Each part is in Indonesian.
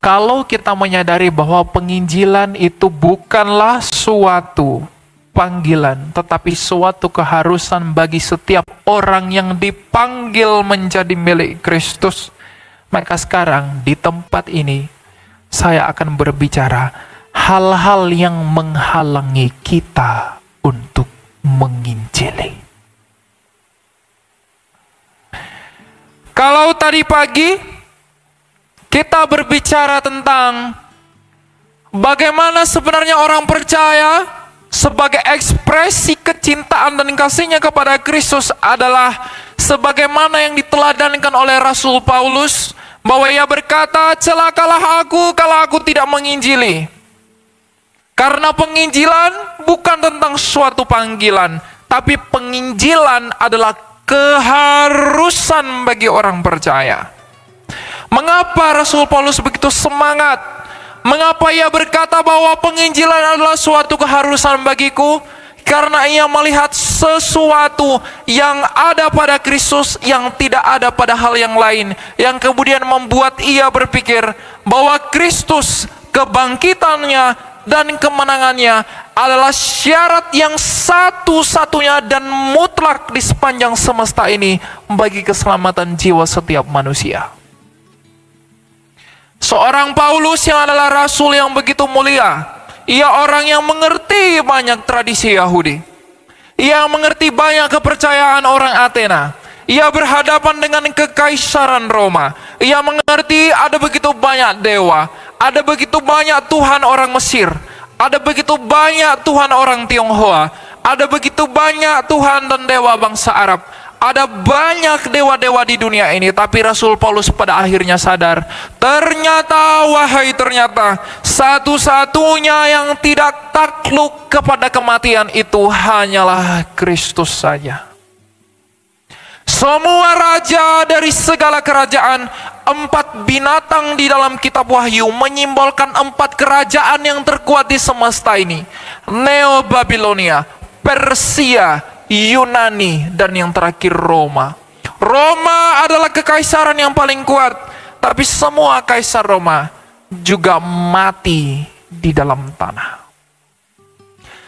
Kalau kita menyadari bahwa penginjilan itu bukanlah suatu panggilan, tetapi suatu keharusan bagi setiap orang yang dipanggil menjadi milik Kristus, maka sekarang di tempat ini saya akan berbicara hal-hal yang menghalangi kita untuk menginjili. Kalau tadi pagi kita berbicara tentang bagaimana sebenarnya orang percaya sebagai ekspresi kecintaan dan kasihnya kepada Kristus adalah sebagaimana yang diteladankan oleh Rasul Paulus, bahwa ia berkata, celakalah aku kalau aku tidak menginjili. Karena penginjilan bukan tentang suatu panggilan, tapi penginjilan adalah keharusan bagi orang percaya. Mengapa Rasul Paulus begitu semangat? Mengapa ia berkata bahwa penginjilan adalah suatu keharusan bagiku? Karena ia melihat sesuatu yang ada pada Kristus yang tidak ada pada hal yang lain, yang kemudian membuat ia berpikir bahwa Kristus, kebangkitannya dan kemenangannya adalah syarat yang satu-satunya dan mutlak di sepanjang semesta ini bagi keselamatan jiwa setiap manusia. Seorang Paulus yang adalah rasul yang begitu mulia, ia orang yang mengerti banyak tradisi Yahudi, ia mengerti banyak kepercayaan orang Athena, ia berhadapan dengan kekaisaran Roma, ia mengerti ada begitu banyak dewa, ada begitu banyak Tuhan orang Mesir, ada begitu banyak Tuhan orang Tionghoa, ada begitu banyak Tuhan dan dewa bangsa Arab, ada banyak dewa-dewa di dunia ini. Tapi Rasul Paulus pada akhirnya sadar, ternyata satu-satunya yang tidak takluk kepada kematian itu hanyalah Kristus saja. Semua raja dari segala kerajaan, 4 binatang di dalam kitab Wahyu menyimbolkan 4 kerajaan yang terkuat di semesta ini. Neo Babilonia, Persia, Yunani, dan yang terakhir Roma. Roma adalah kekaisaran yang paling kuat, tapi semua kaisar Roma juga mati di dalam tanah.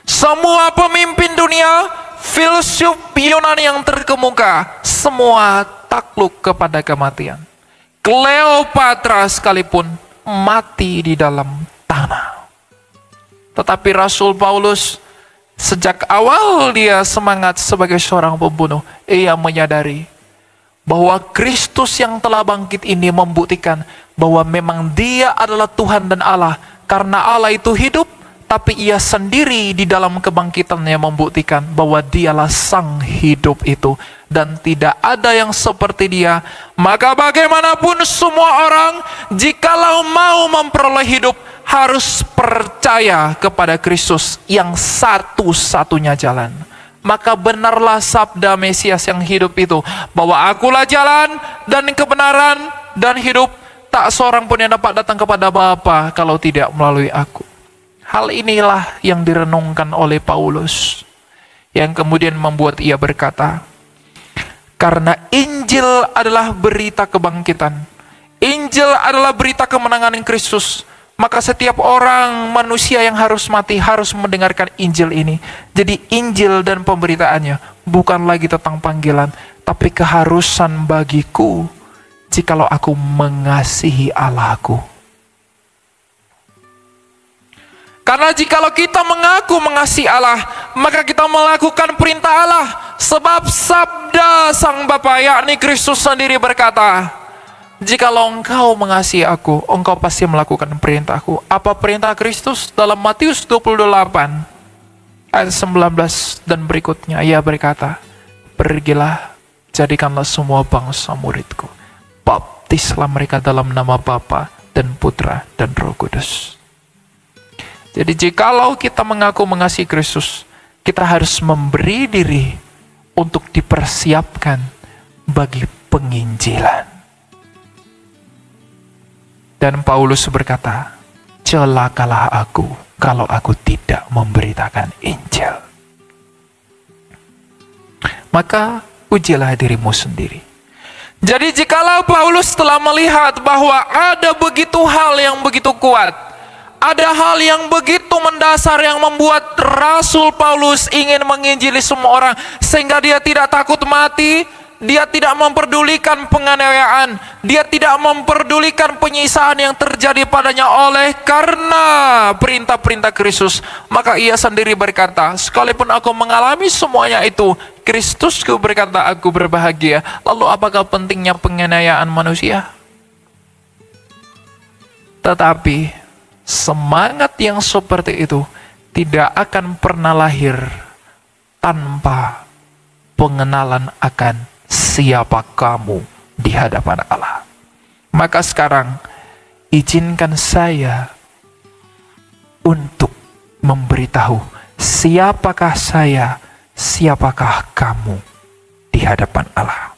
Semua pemimpin dunia, filsuf Yunani yang terkemuka, semua takluk kepada kematian. Cleopatra sekalipun mati di dalam tanah. Tetapi Rasul Paulus, sejak awal dia semangat sebagai seorang pembunuh, ia menyadari bahwa Kristus yang telah bangkit ini membuktikan bahwa memang dia adalah Tuhan dan Allah. Karena Allah itu hidup, tapi ia sendiri di dalam kebangkitannya membuktikan bahwa dialah sang hidup itu. Dan tidak ada yang seperti dia. Maka bagaimanapun semua orang, jikalau mau memperoleh hidup, harus percaya kepada Kristus yang satu-satunya jalan. Maka benarlah sabda Mesias yang hidup itu, bahwa akulah jalan dan kebenaran dan hidup, tak seorang pun yang dapat datang kepada Bapa kalau tidak melalui aku. Hal inilah yang direnungkan oleh Paulus, yang kemudian membuat ia berkata, karena Injil adalah berita kebangkitan, Injil adalah berita kemenangan Kristus, maka setiap orang manusia yang harus mati harus mendengarkan Injil ini. Jadi Injil dan pemberitaannya bukan lagi tentang panggilan, tapi keharusan bagiku jikalau aku mengasihi Allahku. Karena jikalau kita mengaku mengasihi Allah, maka kita melakukan perintah Allah. Sebab sabda Sang Bapa, yakni Kristus sendiri berkata, jikalau engkau mengasihi aku, engkau pasti melakukan perintahku. Apa perintah Kristus? Dalam Matius 28 ayat 19 dan berikutnya, ia berkata, pergilah, jadikanlah semua bangsa muridku, baptislah mereka dalam nama Bapa dan Putra dan Roh Kudus. Jadi jikalau kita mengaku mengasihi Kristus, kita harus memberi diri untuk dipersiapkan bagi penginjilan. Dan Paulus berkata, celakalah aku kalau aku tidak memberitakan Injil. Maka ujilah dirimu sendiri. Jadi jikalau Paulus telah melihat bahwa ada begitu hal yang begitu kuat, ada hal yang begitu mendasar yang membuat Rasul Paulus ingin menginjili semua orang, sehingga dia tidak takut mati, dia tidak memperdulikan penganiayaan, dia tidak memperdulikan penyisaan yang terjadi padanya oleh karena perintah-perintah Kristus. Maka ia sendiri berkata, sekalipun aku mengalami semuanya itu, Kristusku berkata aku berbahagia. Lalu apakah pentingnya penganiayaan manusia? Tetapi semangat yang seperti itu tidak akan pernah lahir tanpa pengenalan akan siapa kamu di hadapan Allah. Maka sekarang izinkan saya untuk memberitahu siapakah saya, siapakah kamu di hadapan Allah.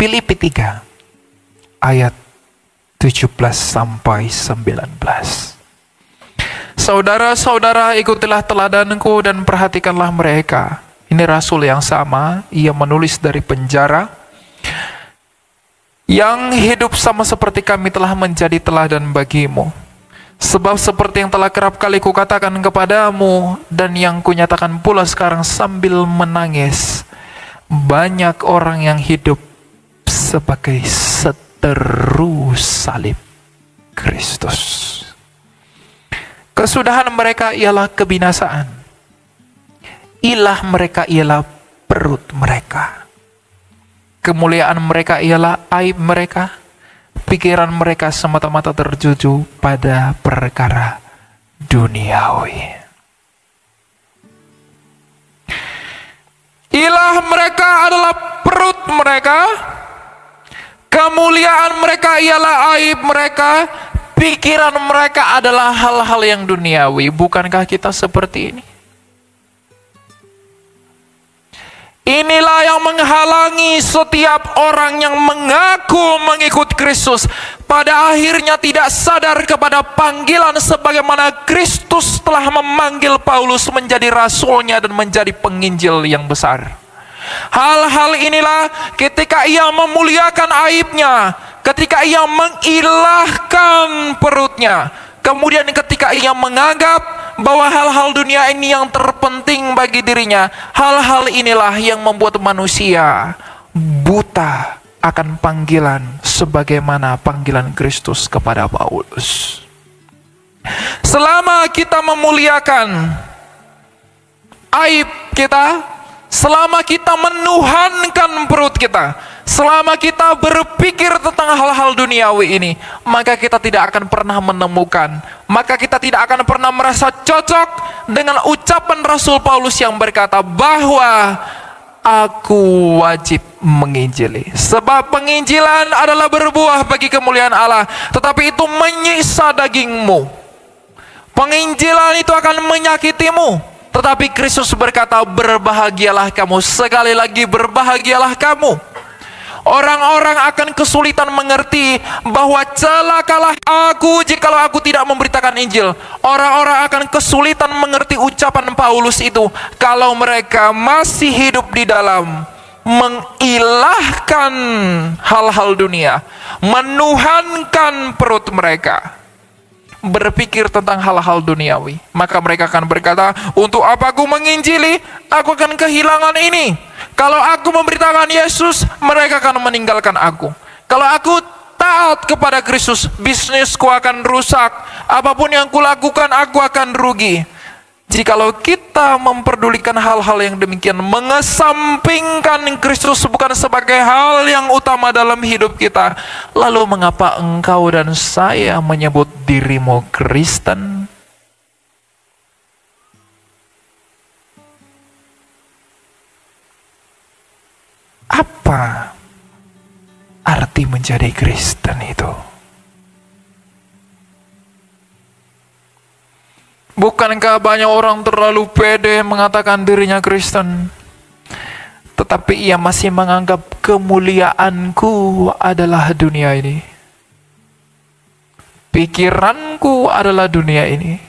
Filipi 3 ayat 17 sampai 19. Saudara-saudara, ikutilah teladanku dan perhatikanlah mereka. Ini rasul yang sama, ia menulis dari penjara. Yang hidup sama seperti kami telah menjadi teladan bagimu. Sebab seperti yang telah kerap kali kukatakan kepadamu, dan yang kunyatakan pula sekarang sambil menangis, banyak orang yang hidup sebagai seteru salib Kristus. Kesudahan mereka ialah kebinasaan. Ilah mereka ialah perut mereka. Kemuliaan mereka ialah aib mereka. Pikiran mereka semata-mata tertuju pada perkara duniawi. Ilah mereka adalah perut mereka. Kemuliaan mereka ialah aib mereka. Pikiran mereka adalah hal-hal yang duniawi. Bukankah kita seperti ini? Inilah yang menghalangi setiap orang yang mengaku mengikut Kristus, pada akhirnya tidak sadar kepada panggilan sebagaimana Kristus telah memanggil Paulus menjadi rasulnya dan menjadi penginjil yang besar. Hal-hal inilah ketika ia memuliakan aibnya, ketika ia mengilahkan perutnya, kemudian ketika ia menganggap bahwa hal-hal dunia ini yang terpenting bagi dirinya, hal-hal inilah yang membuat manusia buta akan panggilan sebagaimana panggilan Kristus kepada Paulus. Selama kita memuliakan aib kita, selama kita menuhankan perut kita, selama kita berpikir tentang hal-hal duniawi ini, maka kita tidak akan pernah menemukan, maka kita tidak akan pernah merasa cocok dengan ucapan Rasul Paulus yang berkata bahwa aku wajib menginjili. Sebab penginjilan adalah berbuah bagi kemuliaan Allah, tetapi itu menyiksa dagingmu. Penginjilan itu akan menyakitimu, tetapi Kristus berkata berbahagialah kamu. Sekali lagi berbahagialah kamu. Orang-orang akan kesulitan mengerti bahwa celakalah aku jikalau aku tidak memberitakan Injil. Orang-orang akan kesulitan mengerti ucapan Paulus itu kalau mereka masih hidup di dalam mengilahkan hal-hal dunia, menuhankan perut mereka, berpikir tentang hal-hal duniawi. Maka mereka akan berkata, untuk apa aku menginjili? Aku akan kehilangan ini. Kalau aku memberitakan Yesus, mereka akan meninggalkan aku. Kalau aku taat kepada Kristus, bisnisku akan rusak. Apapun yang kulakukan, aku akan rugi. Jikalau kita memperdulikan hal-hal yang demikian, mengesampingkan Kristus bukan sebagai hal yang utama dalam hidup kita, lalu mengapa engkau dan saya menyebut dirimu Kristen? Apa arti menjadi Kristen itu? Bukankah banyak orang terlalu pede mengatakan dirinya Kristen, tetapi ia masih menganggap kemuliaanku adalah dunia ini, pikiranku adalah dunia ini,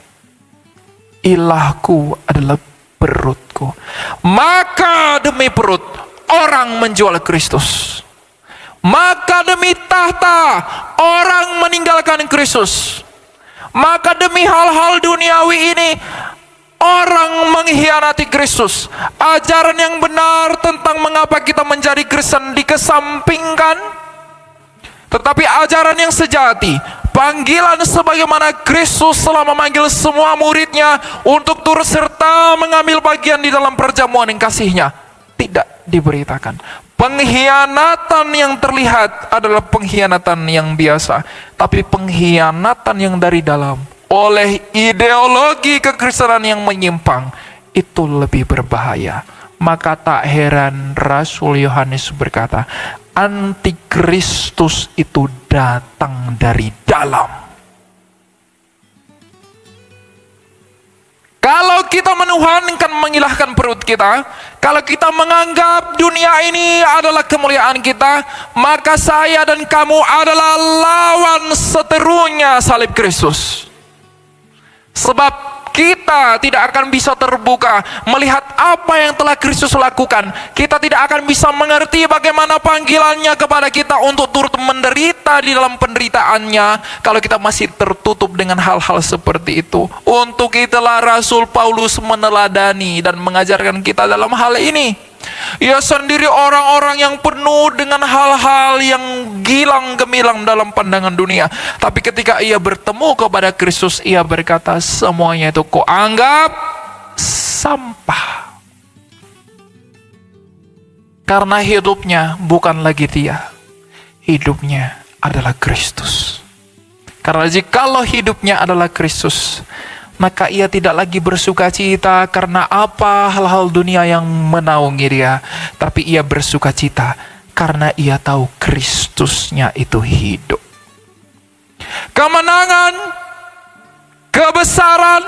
ilahku adalah perutku. Maka demi perut orang menjual Kristus. Maka demi tahta orang meninggalkan Kristus. Maka demi hal-hal duniawi ini orang mengkhianati Kristus. Ajaran yang benar tentang mengapa kita menjadi Kristen dikesampingkan. Tetapi ajaran yang sejati, panggilan sebagaimana Kristus telah memanggil semua muridnya untuk turut serta mengambil bagian di dalam perjamuan yang kasih-Nya, tidak diberitakan. Pengkhianatan yang terlihat adalah pengkhianatan yang biasa, tapi pengkhianatan yang dari dalam oleh ideologi kekristenan yang menyimpang itu lebih berbahaya. Maka tak heran Rasul Yohanes berkata, antikristus itu datang dari dalam. Kalau kita menuhankan, mengilahkan perut kita, kalau kita menganggap dunia ini adalah kemuliaan kita, maka saya dan kamu adalah lawan seterunya salib Kristus. Sebab kita tidak akan bisa terbuka melihat apa yang telah Kristus lakukan. Kita tidak akan bisa mengerti bagaimana panggilannya kepada kita untuk turut menderita di dalam penderitaannya kalau kita masih tertutup dengan hal-hal seperti itu. Untuk itulah Rasul Paulus meneladani dan mengajarkan kita dalam hal ini. Ia sendiri orang-orang yang penuh dengan hal-hal yang gilang gemilang dalam pandangan dunia. Tapi ketika ia bertemu kepada Kristus, ia berkata, semuanya itu kau anggap sampah. Karena hidupnya bukan lagi dia, hidupnya adalah Kristus. Karena jikalau hidupnya adalah Kristus, maka ia tidak lagi bersuka cita karena apa hal-hal dunia yang menaungi dia, tapi ia bersuka cita karena ia tahu Kristusnya itu hidup. Kemenangan, kebesaran,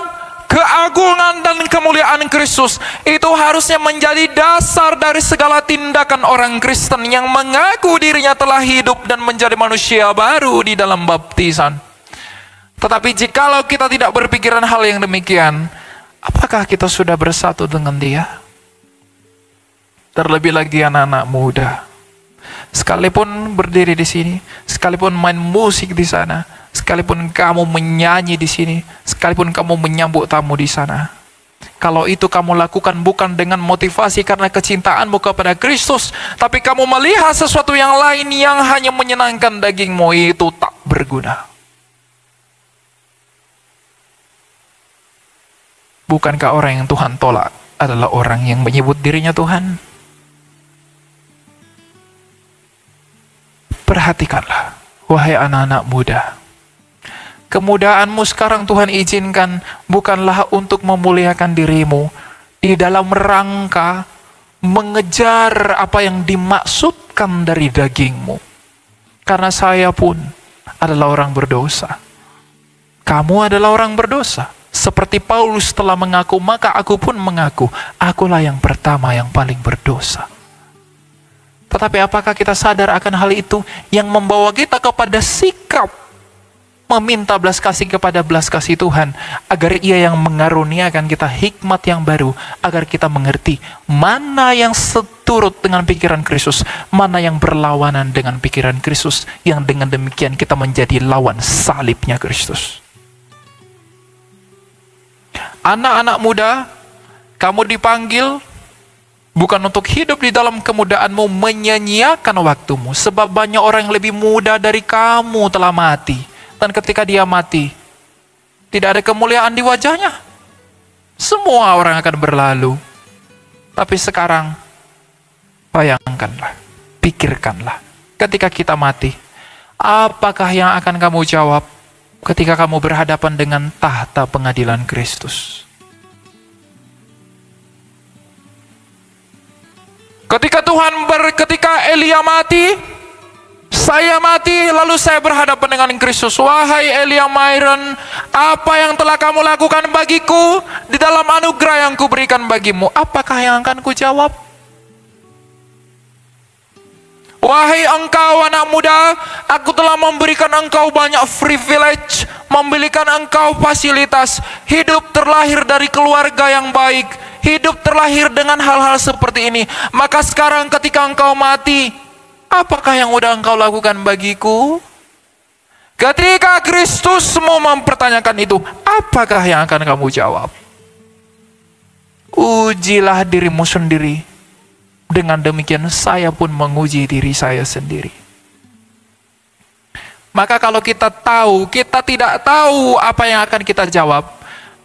keagungan dan kemuliaan Kristus itu harusnya menjadi dasar dari segala tindakan orang Kristen yang mengaku dirinya telah hidup dan menjadi manusia baru di dalam baptisan. Tetapi jikalau kita tidak berpikiran hal yang demikian, apakah kita sudah bersatu dengan Dia? Terlebih lagi anak-anak muda, sekalipun berdiri di sini, sekalipun main musik di sana, sekalipun kamu menyanyi di sini, sekalipun kamu menyambut tamu di sana, kalau itu kamu lakukan bukan dengan motivasi karena kecintaanmu kepada Kristus, tapi kamu melihat sesuatu yang lain yang hanya menyenangkan dagingmu, itu tak berguna. Bukankah orang yang Tuhan tolak adalah orang yang menyebut dirinya Tuhan? Perhatikanlah, wahai anak-anak muda. Kemudaanmu sekarang Tuhan izinkan bukanlah untuk memuliakan dirimu di dalam rangka mengejar apa yang dimaksudkan dari dagingmu. Karena saya pun adalah orang berdosa. Kamu adalah orang berdosa. Seperti Paulus telah mengaku, maka aku pun mengaku, akulah yang pertama yang paling berdosa. Tetapi apakah kita sadar akan hal itu yang membawa kita kepada sikap meminta belas kasih kepada belas kasih Tuhan, agar Ia yang mengaruniakan kita hikmat yang baru, agar kita mengerti mana yang seturut dengan pikiran Kristus, mana yang berlawanan dengan pikiran Kristus, yang dengan demikian kita menjadi lawan salibnya Kristus. Anak-anak muda, kamu dipanggil bukan untuk hidup di dalam kemudaanmu menyanyiakan waktumu, sebab banyak orang yang lebih muda dari kamu telah mati, dan ketika dia mati tidak ada kemuliaan di wajahnya. Semua orang akan berlalu. Tapi sekarang bayangkanlah, pikirkanlah, ketika kita mati, apakah yang akan kamu jawab ketika kamu berhadapan dengan tahta pengadilan Kristus? Ketika Elia mati, saya mati, lalu saya berhadapan dengan Kristus. Wahai Elia Myron, apa yang telah kamu lakukan bagiku di dalam anugerah yang kuberikan bagimu? Apakah yang akan kujawab? Wahai engkau anak muda, aku telah memberikan engkau banyak privilege, memberikan engkau fasilitas, hidup terlahir dari keluarga yang baik, hidup terlahir dengan hal-hal seperti ini. Maka sekarang ketika engkau mati, apakah yang udah engkau lakukan bagiku? Ketika Kristus mau mempertanyakan itu, apakah yang akan kamu jawab? Ujilah dirimu sendiri. Dengan demikian saya pun menguji diri saya sendiri. Maka kalau kita tidak tahu apa yang akan kita jawab,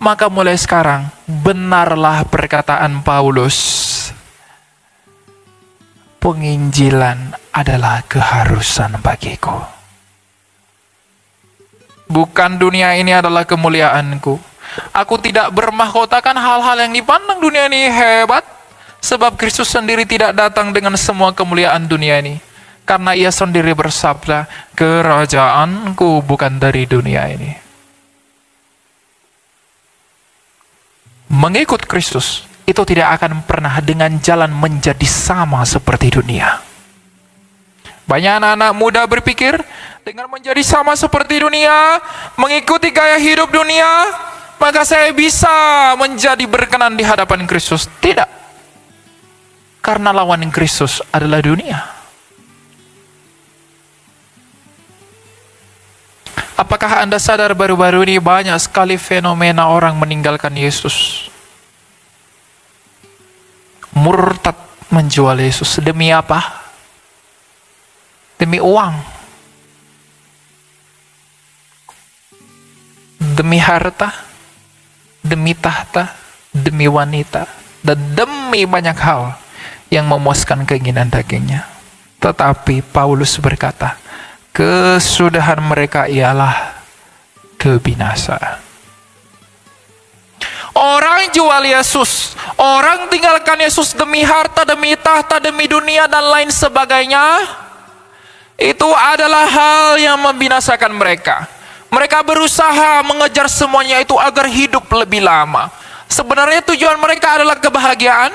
maka mulai sekarang benarlah perkataan Paulus. Penginjilan adalah keharusan bagiku. Bukan dunia ini adalah kemuliaanku. Aku tidak bermahkotakan hal-hal yang dipandang dunia ini hebat, sebab Kristus sendiri tidak datang dengan semua kemuliaan dunia ini. Karena ia sendiri bersabda, kerajaanku bukan dari dunia ini. Mengikut Kristus itu tidak akan pernah dengan jalan menjadi sama seperti dunia. Banyak anak-anak muda berpikir, dengan menjadi sama seperti dunia, mengikuti gaya hidup dunia, maka saya bisa menjadi berkenan di hadapan Kristus. Tidak. Karena lawan Kristus adalah dunia. Apakah Anda sadar baru-baru ini banyak sekali fenomena orang meninggalkan Yesus? Murtad menjual Yesus. Demi apa? Demi uang. Demi harta, demi tahta, demi wanita, dan demi banyak hal yang memuaskan keinginan dagingnya. Tetapi Paulus berkata, kesudahan mereka ialah kebinasaan. Orang jual Yesus, orang tinggalkan Yesus demi harta, demi tahta, demi dunia, dan lain sebagainya. Itu adalah hal yang membinasakan mereka. Mereka berusaha mengejar semuanya itu agar hidup lebih lama. Sebenarnya tujuan mereka adalah kebahagiaan,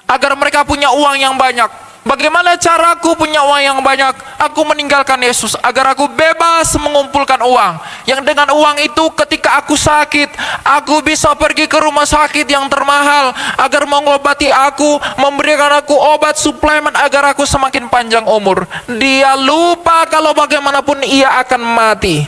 agar mereka punya uang yang banyak. Bagaimana caraku punya uang yang banyak? Aku meninggalkan Yesus agar aku bebas mengumpulkan uang. Yang dengan uang itu ketika aku sakit, aku bisa pergi ke rumah sakit yang termahal agar mengobati aku, memberikan aku obat suplemen agar aku semakin panjang umur. Dia lupa kalau bagaimanapun ia akan mati.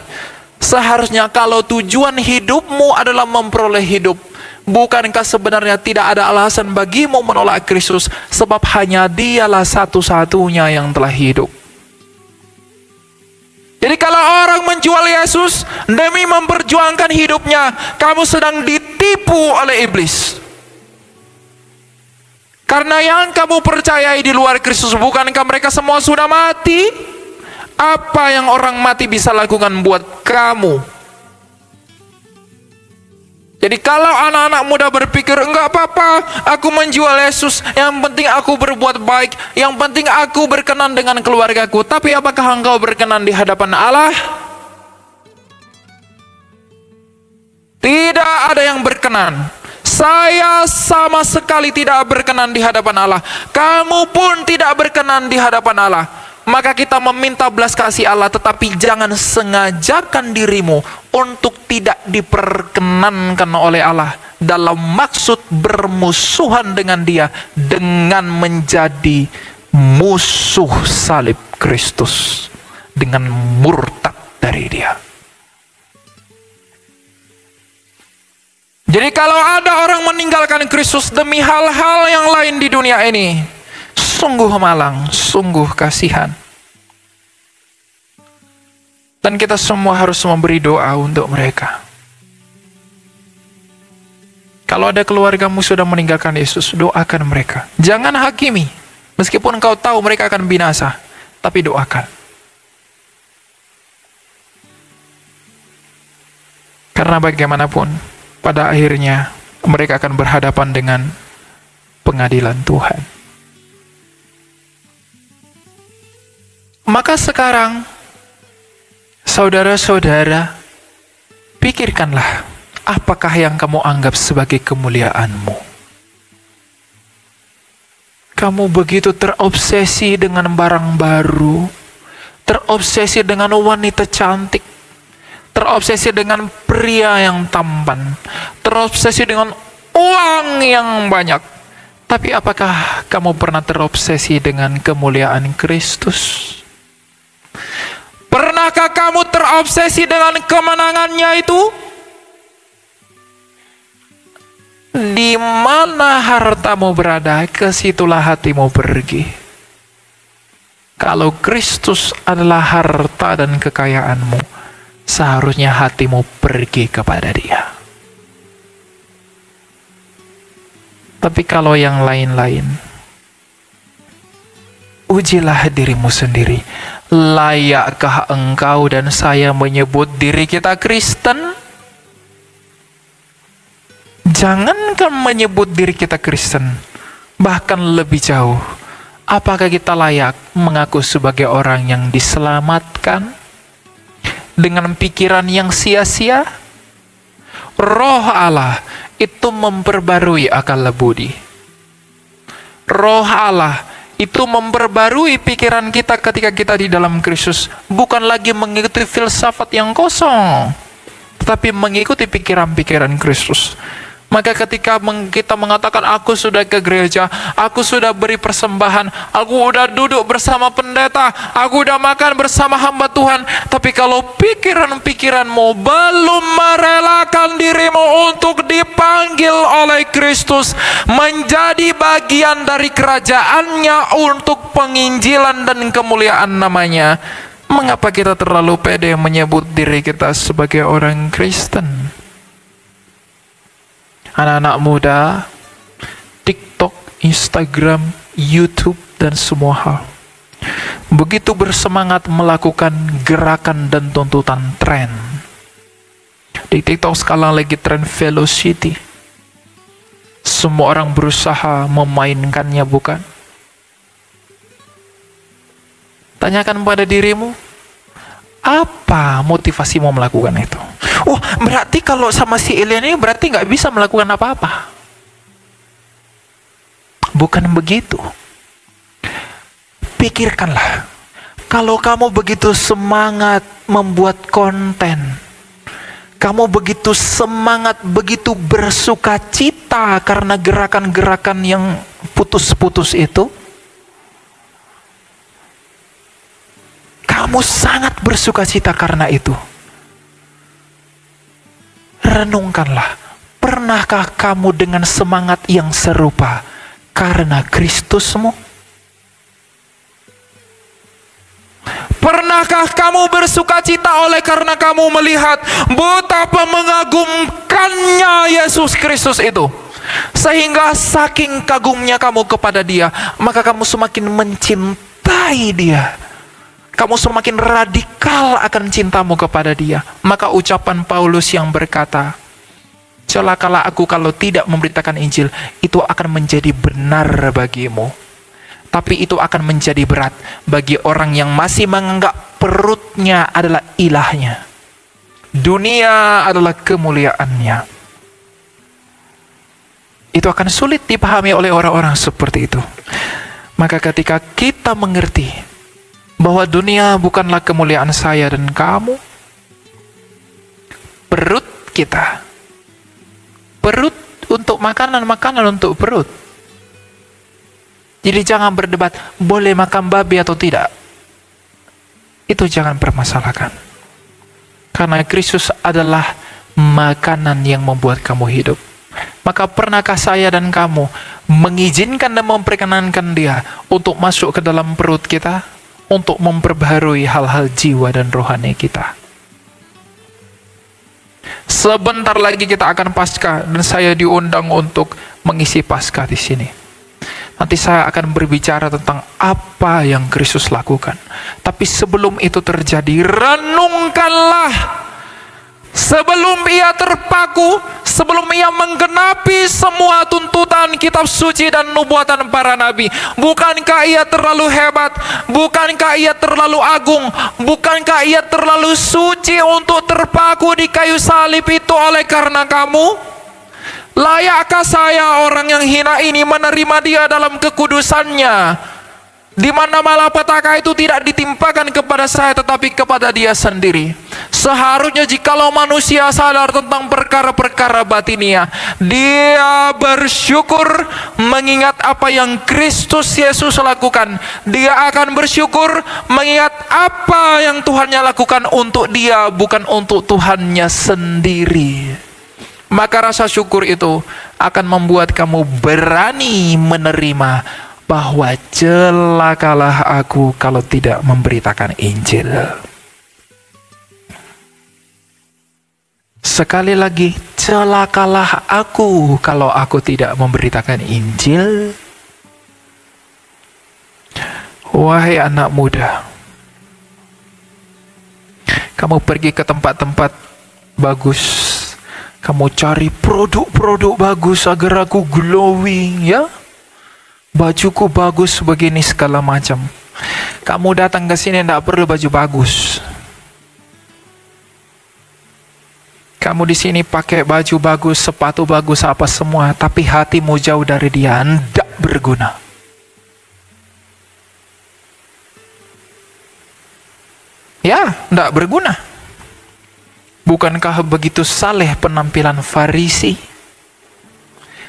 Seharusnya kalau tujuan hidupmu adalah memperoleh hidup, bukankah sebenarnya tidak ada alasan bagimu menolak Kristus, sebab hanya Dialah satu-satunya yang telah hidup. Jadi kalau orang menjual Yesus demi memperjuangkan hidupnya, kamu sedang ditipu oleh iblis. Karena yang kamu percayai di luar Kristus, bukankah mereka semua sudah mati? Apa yang orang mati bisa lakukan buat kamu? Jadi kalau anak-anak muda berpikir, enggak apa-apa, aku menjual Yesus, yang penting aku berbuat baik, yang penting aku berkenan dengan keluargaku. Tapi apakah engkau berkenan di hadapan Allah? Tidak ada yang berkenan. Saya sama sekali tidak berkenan di hadapan Allah. Kamu pun tidak berkenan di hadapan Allah. Maka kita meminta belas kasih Allah, tetapi jangan sengajakan dirimu untuk tidak diperkenankan oleh Allah dalam maksud bermusuhan dengan Dia dengan menjadi musuh salib Kristus, dengan murtad dari Dia. Jadi kalau ada orang meninggalkan Kristus demi hal-hal yang lain di dunia ini, sungguh malang, sungguh kasihan. Dan kita semua harus memberi doa untuk mereka. Kalau ada keluargamu sudah meninggalkan Yesus, doakan mereka. Jangan hakimi. Meskipun engkau tahu mereka akan binasa, tapi doakan. Karena bagaimanapun, pada akhirnya mereka akan berhadapan dengan pengadilan Tuhan. Maka sekarang, saudara-saudara, pikirkanlah, apakah yang kamu anggap sebagai kemuliaanmu? Kamu begitu terobsesi dengan barang baru, terobsesi dengan wanita cantik, terobsesi dengan pria yang tampan, terobsesi dengan uang yang banyak, Tapi apakah kamu pernah terobsesi dengan kemuliaan Kristus? Pernahkah kamu terobsesi dengan kemenangannya itu? Di mana hartamu berada, ke situlah hatimu pergi. Kalau Kristus adalah harta dan kekayaanmu, seharusnya hatimu pergi kepada Dia. Tapi kalau yang lain-lain, ujilah dirimu sendiri. Layakkah engkau dan saya menyebut diri kita Kristen? Jangankan menyebut diri kita Kristen, bahkan lebih jauh, apakah kita layak mengaku sebagai orang yang diselamatkan dengan pikiran yang sia-sia? Roh Allah itu memperbarui akal budi. Roh Allah itu memperbarui pikiran kita ketika kita di dalam Kristus, bukan lagi mengikuti filsafat yang kosong, tetapi mengikuti pikiran-pikiran Kristus. Maka ketika kita mengatakan, aku sudah ke gereja, aku sudah beri persembahan, aku sudah duduk bersama pendeta, aku sudah makan bersama hamba Tuhan, tapi kalau pikiran-pikiranmu belum merelakan dirimu untuk dipanggil oleh Kristus menjadi bagian dari kerajaannya untuk penginjilan dan kemuliaan namanya, mengapa kita terlalu pede menyebut diri kita sebagai orang Kristen? Anak-anak muda, TikTok, Instagram, YouTube, dan semua hal begitu bersemangat melakukan gerakan dan tuntutan tren. Di TikTok sekarang lagi tren velocity. Semua orang berusaha memainkannya, bukan? Tanyakan pada dirimu, apa motivasimu melakukan itu? Oh, berarti kalau sama si alien ini berarti nggak bisa melakukan apa-apa. Bukan begitu. Pikirkanlah, kalau kamu begitu semangat membuat konten, kamu begitu semangat, begitu bersuka cita karena gerakan-gerakan yang putus-putus itu, kamu sangat bersuka cita karena itu. Renungkanlah, pernahkah kamu dengan semangat yang serupa karena Kristusmu? Pernahkah kamu bersuka cita oleh karena kamu melihat betapa mengagumkannya Yesus Kristus itu, sehingga saking kagumnya kamu kepada Dia, maka kamu semakin mencintai Dia, kamu semakin radikal akan cintamu kepada Dia. Maka ucapan Paulus yang berkata, celakalah aku kalau tidak memberitakan Injil, itu akan menjadi benar bagimu, tapi itu akan menjadi berat bagi orang yang masih menganggap perutnya adalah ilahnya, dunia adalah kemuliaannya. Itu akan sulit dipahami oleh orang-orang seperti itu. Maka ketika kita mengerti bahwa dunia bukanlah kemuliaan saya dan kamu, perut kita, perut untuk makanan, makanan untuk perut. Jadi jangan berdebat, boleh makan babi atau tidak. Itu jangan permasalahkan. Karena Kristus adalah makanan yang membuat kamu hidup. Maka pernahkah saya dan kamu mengizinkan dan memperkenankan Dia untuk masuk ke dalam perut kita, untuk memperbaharui hal-hal jiwa dan rohani kita? Sebentar lagi kita akan Paskah dan saya diundang untuk mengisi Paskah di sini. Nanti saya akan berbicara tentang apa yang Kristus lakukan. Tapi sebelum itu terjadi, renungkanlah. Sebelum Ia terpaku, sebelum Ia menggenapi semua tuntutan kitab suci dan nubuatan para nabi, bukankah Ia terlalu hebat? Bukankah Ia terlalu agung? Bukankah Ia terlalu suci untuk terpaku di kayu salib itu oleh karena kamu? Layakkah saya orang yang hina ini menerima Dia dalam kekudusannya? di mana malapetaka itu tidak ditimpakan kepada saya tetapi kepada dia sendiri. Seharusnya jikalau manusia sadar tentang perkara-perkara batinia, dia bersyukur mengingat apa yang Kristus Yesus lakukan. Dia akan bersyukur mengingat apa yang Tuhannya lakukan untuk dia, bukan untuk Tuhannya sendiri. Maka rasa syukur itu akan membuat kamu berani menerima bahwa celakalah aku kalau tidak memberitakan Injil. Sekali lagi, celakalah aku kalau aku tidak memberitakan Injil. Wahai anak muda, kamu pergi ke tempat-tempat bagus, kamu cari produk-produk bagus agar aku glowing, ya. Bajuku bagus begini segala macam. Kamu datang ke sini tidak perlu baju bagus. Kamu di sini pakai baju bagus, sepatu bagus, apa semua, tapi hatimu jauh dari dia, tidak berguna. Ya, tidak berguna. Bukankah begitu saleh penampilan Farisi?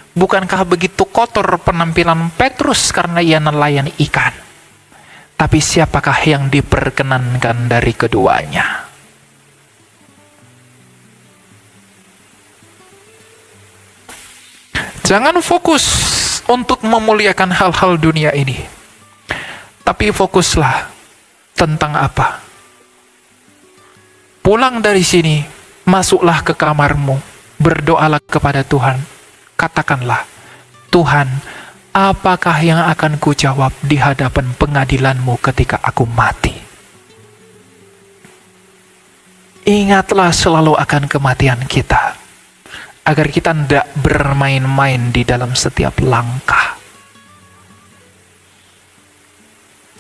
Bukankah begitu kotor penampilan Petrus karena ia nelayan ikan? Tapi siapakah yang diperkenankan dari keduanya? Jangan fokus untuk memuliakan hal-hal dunia ini. Tapi fokuslah tentang apa? Pulang dari sini, masuklah ke kamarmu, berdoalah kepada Tuhan. Katakanlah, Tuhan, apakah yang akan kujawab di hadapan pengadilan-Mu ketika aku mati? Ingatlah selalu akan kematian kita, agar kita tidak bermain-main di dalam setiap langkah.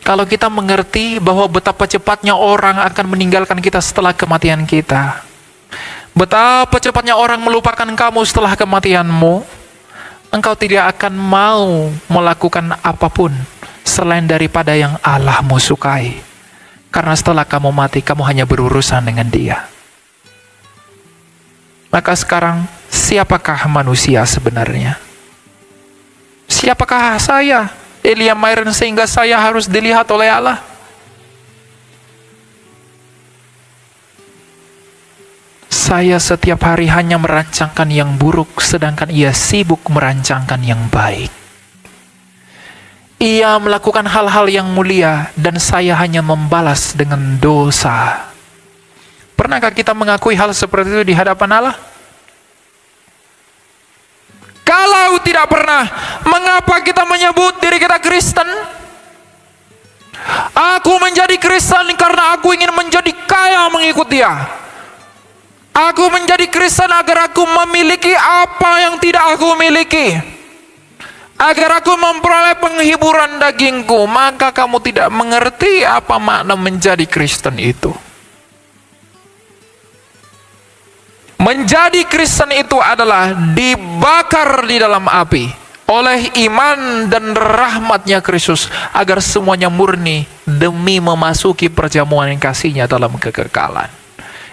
Kalau kita mengerti bahwa betapa cepatnya orang akan meninggalkan kita setelah kematian kita, betapa cepatnya orang melupakan kamu setelah kematianmu, engkau tidak akan mau melakukan apapun selain daripada yang Allah-Mu sukai. Karena setelah kamu mati, kamu hanya berurusan dengan Dia. Maka sekarang, siapakah manusia sebenarnya? Siapakah saya, Elia Myron, sehingga saya harus dilihat oleh Allah? Saya setiap hari hanya merancangkan yang buruk, sedangkan ia sibuk merancangkan yang baik. Ia melakukan hal-hal yang mulia, dan saya hanya membalas dengan dosa. Pernahkah kita mengakui hal seperti itu di hadapan Allah? Kalau tidak pernah, mengapa kita menyebut diri kita Kristen? Aku menjadi Kristen karena aku ingin menjadi kaya mengikut Dia. Aku menjadi Kristen agar aku memiliki apa yang tidak aku miliki, agar aku memperoleh penghiburan dagingku. Maka kamu tidak mengerti apa makna menjadi Kristen itu. Menjadi Kristen itu adalah dibakar di dalam api oleh iman dan rahmatnya Kristus, agar semuanya murni demi memasuki perjamuan kasih-Nya dalam kekekalan.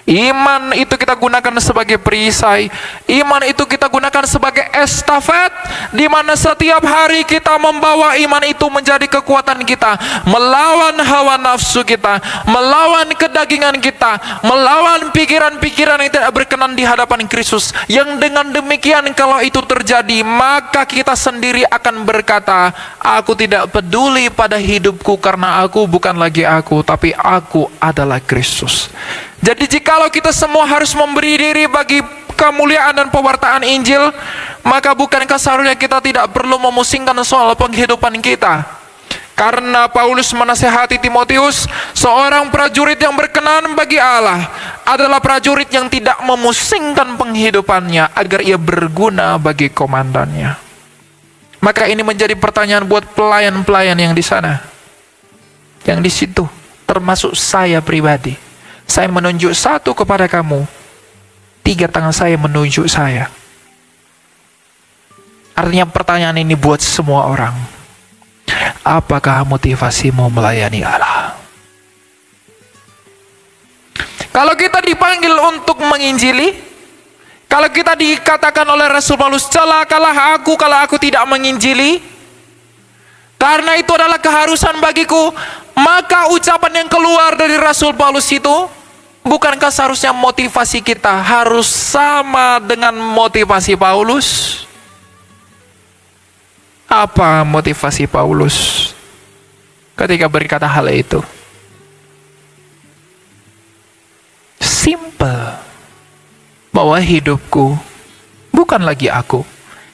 Iman itu kita gunakan sebagai perisai. Iman itu kita gunakan sebagai estafet, di mana setiap hari kita membawa iman itu menjadi kekuatan kita, melawan hawa nafsu kita, melawan kedagingan kita, melawan pikiran-pikiran yang tidak berkenan di hadapan Kristus. Yang dengan demikian kalau itu terjadi, maka kita sendiri akan berkata, aku tidak peduli pada hidupku karena aku bukan lagi aku, tapi aku adalah Kristus. Jadi jikalau kita semua harus memberi diri bagi kemuliaan dan pewartaan Injil, maka bukankah seharusnya kita tidak perlu memusingkan soal penghidupan kita? Karena Paulus menasihati Timotius, seorang prajurit yang berkenan bagi Allah adalah prajurit yang tidak memusingkan penghidupannya agar ia berguna bagi komandannya. Maka ini menjadi pertanyaan buat pelayan-pelayan yang di sana, yang di situ, termasuk saya pribadi. Saya menunjuk satu kepada kamu, 3 tangan saya menunjuk saya. Artinya pertanyaan ini buat semua orang. apakah motivasimu melayani Allah? Kalau kita dipanggil untuk menginjili, kalau kita dikatakan oleh Rasul Paulus, celakalah aku kalau aku tidak menginjili, karena itu adalah keharusan bagiku, maka ucapan yang keluar dari Rasul Paulus itu, bukankah seharusnya motivasi kita harus sama dengan motivasi Paulus? Apa motivasi Paulus ketika berkata hal itu? Simple, bahwa hidupku bukan lagi aku,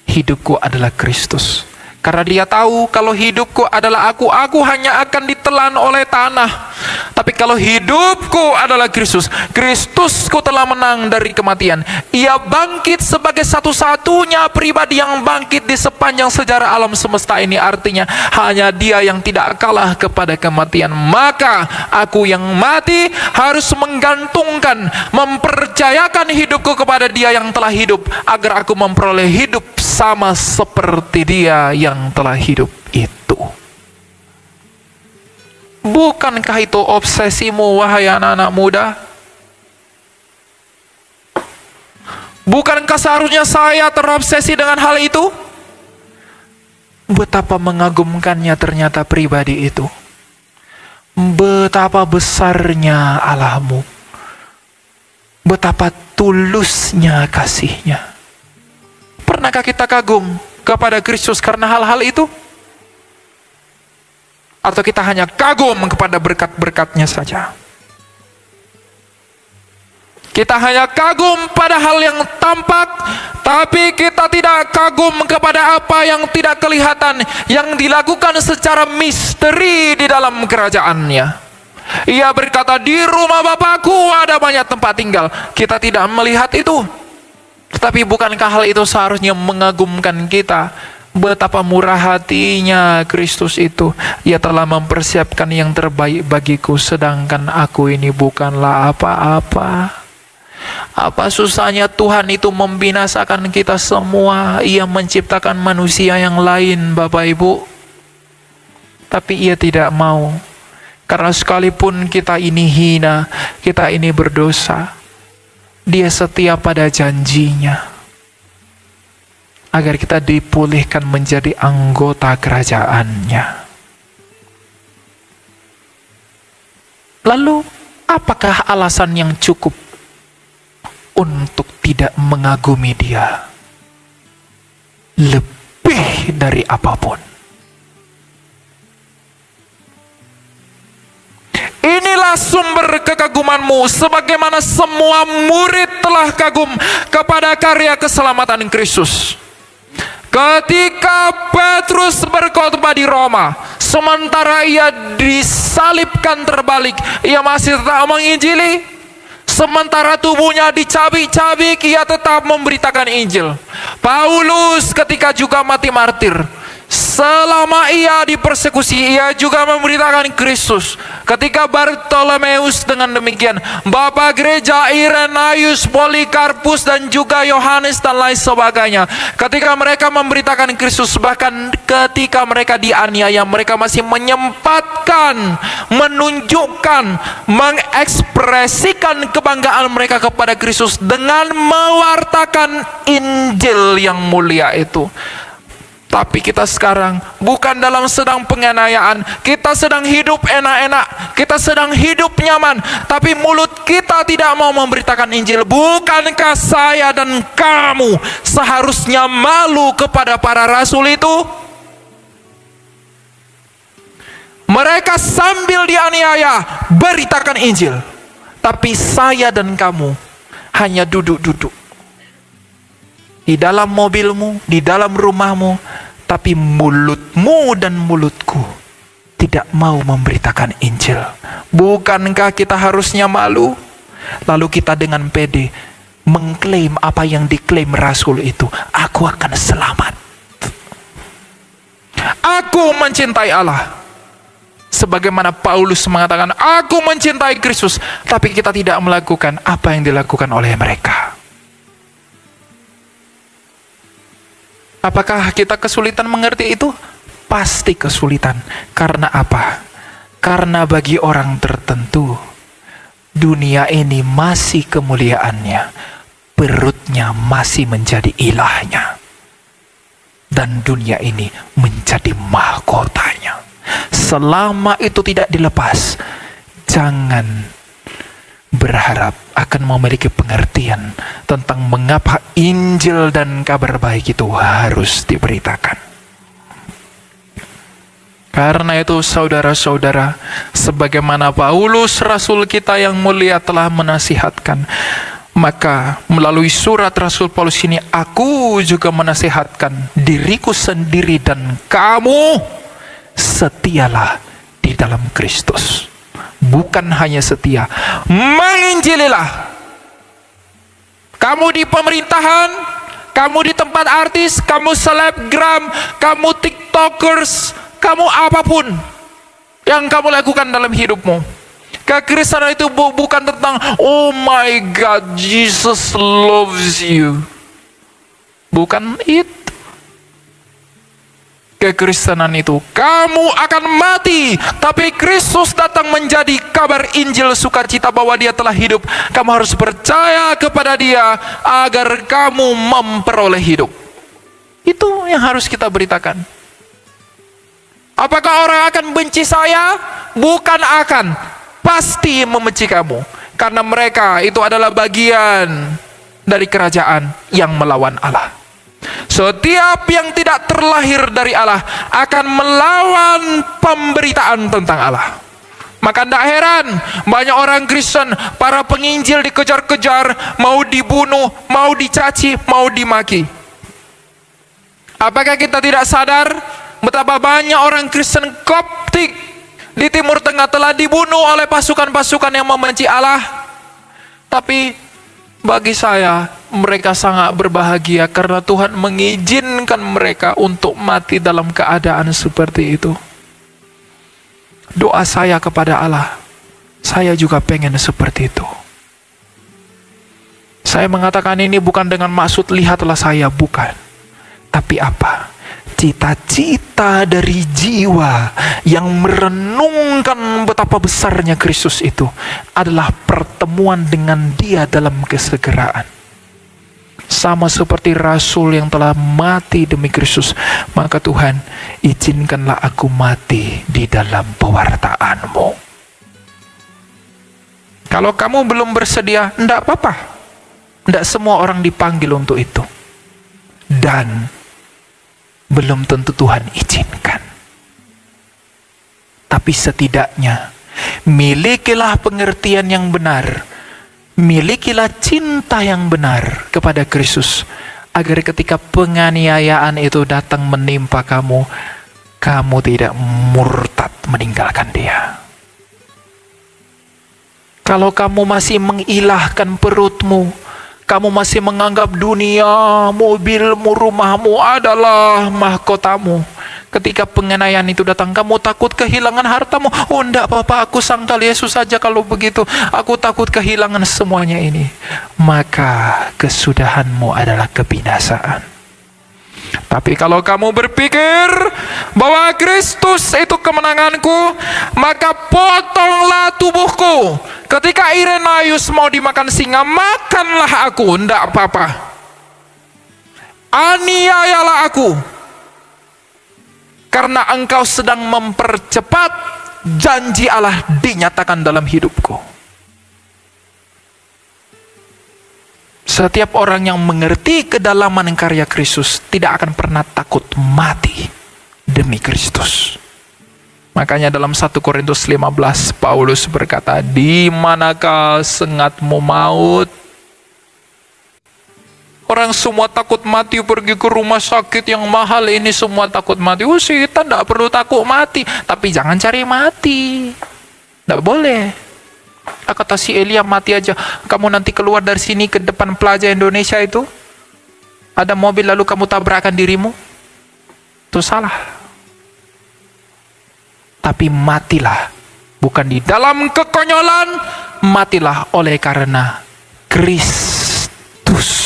hidupku adalah Kristus. Karena dia tahu kalau hidupku adalah aku hanya akan ditelan oleh tanah. Tapi kalau hidupku adalah Kristus, Kristusku telah menang dari kematian. Ia bangkit sebagai satu-satunya pribadi yang bangkit di sepanjang sejarah alam semesta ini. Artinya hanya dia yang tidak kalah kepada kematian. Maka aku yang mati harus menggantungkan, mempercayakan hidupku kepada dia yang telah hidup, agar aku memperoleh hidup sama seperti dia yang telah hidup itu. Bukankah itu obsesimu, wahai anak-anak muda? Bukankah seharusnya saya terobsesi dengan hal itu? Betapa mengagumkannya ternyata pribadi itu. Betapa besarnya Allahmu. Betapa tulusnya kasihnya. Pernahkah kita kagum kepada Kristus karena hal-hal itu? Atau kita hanya kagum kepada berkat-berkatnya saja? Kita hanya kagum pada hal yang tampak, tapi kita tidak kagum kepada apa yang tidak kelihatan, yang dilakukan secara misteri di dalam kerajaannya. Ia berkata, di rumah Bapakku ada banyak tempat tinggal. Kita tidak melihat itu. Tetapi bukankah hal itu seharusnya mengagumkan kita? Betapa murah hatinya Kristus itu. Ia telah mempersiapkan yang terbaik bagiku, sedangkan aku ini bukanlah apa-apa. Apa susahnya Tuhan itu membinasakan kita semua? Ia menciptakan manusia yang lain, Bapak Ibu. Tapi ia tidak mau. Karena sekalipun kita ini hina, kita ini berdosa, dia setia pada janjinya agar kita dipulihkan menjadi anggota kerajaannya. Lalu, apakah alasan yang cukup untuk tidak mengagumi dia lebih dari apapun? Inilah sumber kekagumanmu, sebagaimana semua murid telah kagum kepada karya keselamatan Kristus. Ketika Petrus berkhotbah di Roma, sementara ia disalibkan terbalik, ia masih tetap menginjili. Sementara tubuhnya dicabik-cabik, ia tetap memberitakan Injil. Paulus ketika juga mati martir, selama ia dipersekusi, ia juga memberitakan Kristus. Ketika Bartolomeus dengan demikian, Bapak Gereja Irenaeus, Polikarpus, dan juga Yohanes dan lain sebagainya, ketika mereka memberitakan Kristus, bahkan ketika mereka dianiaya, mereka masih menyempatkan, menunjukkan, mengekspresikan kebanggaan mereka kepada Kristus dengan mewartakan Injil yang mulia itu. Tapi kita sekarang bukan dalam sedang penganiayaan, kita sedang hidup enak-enak, kita sedang hidup nyaman, tapi mulut kita tidak mau memberitakan Injil. Bukankah saya dan kamu seharusnya malu kepada para rasul itu? Mereka sambil dianiaya beritakan Injil, tapi saya dan kamu hanya duduk-duduk di dalam mobilmu, di dalam rumahmu, tapi mulutmu dan mulutku tidak mau memberitakan Injil. Bukankah kita harusnya malu? Lalu kita dengan pede mengklaim apa yang diklaim Rasul itu. Aku akan selamat. Aku mencintai Allah. Sebagaimana Paulus mengatakan, aku mencintai Kristus. Tapi kita tidak melakukan apa yang dilakukan oleh mereka. Apakah kita kesulitan mengerti itu? pasti kesulitan. Karena apa? Karena bagi orang tertentu, dunia ini masih kemuliaannya, perutnya masih menjadi ilahnya, dan dunia ini menjadi mahkotanya. Selama itu tidak dilepas, jangan berharap akan memiliki pengertian tentang mengapa Injil dan kabar baik itu harus diberitakan. Karena itu saudara-saudara, sebagaimana Paulus Rasul kita yang mulia telah menasihatkan, maka melalui surat Rasul Paulus ini aku juga menasihatkan diriku sendiri dan kamu, setialah di dalam Kristus. Bukan hanya setia, menginjililah. Kamu di pemerintahan, kamu di tempat artis, kamu selebgram, kamu tiktokers, kamu apapun yang kamu lakukan dalam hidupmu, kekristenan itu bukan tentang oh my God, Jesus loves you. Bukan itu. Kekristenan itu kamu akan mati, tapi Kristus datang menjadi kabar Injil sukacita bahwa dia telah hidup. Kamu harus percaya kepada dia agar kamu memperoleh hidup. Itu yang harus kita beritakan. Apakah orang akan benci saya? Bukan akan, pasti membenci kamu, karena mereka itu adalah bagian dari kerajaan yang melawan Allah. Setiap yang tidak terlahir dari Allah akan melawan pemberitaan tentang Allah. Maka tidak heran banyak orang Kristen, para penginjil dikejar-kejar, mau dibunuh, mau dicaci, mau dimaki. Apakah kita tidak sadar betapa banyak orang Kristen Koptik di Timur Tengah telah dibunuh oleh pasukan-pasukan yang membenci Allah? Tapi bagi saya, mereka sangat berbahagia karena Tuhan mengizinkan mereka untuk mati dalam keadaan seperti itu. Doa saya kepada Allah, saya juga pengen seperti itu. Saya mengatakan ini bukan dengan maksud lihatlah saya, bukan. Tapi apa? Cita-cita dari jiwa yang merenungkan betapa besarnya Kristus itu adalah pertemuan dengan Dia dalam kesegeraan. Sama seperti Rasul yang telah mati demi Kristus, maka Tuhan, izinkanlah aku mati di dalam pewartaan-Mu. Kalau kamu belum bersedia, enggak apa-apa. Enggak semua orang dipanggil untuk itu. Dan belum tentu Tuhan izinkan. Tapi setidaknya milikilah pengertian yang benar, milikilah cinta yang benar kepada Kristus, agar ketika penganiayaan itu datang menimpa kamu, kamu tidak murtad meninggalkan Dia. Kalau kamu masih mengilahkan perutmu, kamu masih menganggap dunia, mobilmu, rumahmu adalah mahkotamu. Ketika penganiayaan itu datang, kamu takut kehilangan hartamu. Oh enggak apa-apa, aku sangkal Yesus saja kalau begitu. Aku takut kehilangan semuanya ini. Maka kesudahanmu adalah kebinasaan. Tapi kalau kamu berpikir bahwa Kristus itu kemenanganku, maka potonglah tubuhku. Ketika Irenaeus mau dimakan singa, makanlah aku, enggak apa-apa. Aniayalah aku, karena engkau sedang mempercepat janji Allah dinyatakan dalam hidupku. Setiap orang yang mengerti kedalaman karya Kristus tidak akan pernah takut mati demi Kristus. Makanya dalam 1 Korintus 15 Paulus berkata, di manakah sengatmu maut? Orang semua takut mati, pergi ke rumah sakit yang mahal ini semua takut mati. Oh, kita tidak perlu takut mati, tapi jangan cari mati. Tidak boleh. Kata si Elia, mati aja. Kamu nanti keluar dari sini ke depan Plaza Indonesia itu, ada mobil lalu kamu tabrakan dirimu, itu salah. Tapi matilah, bukan di dalam kekonyolan, matilah oleh karena Kristus.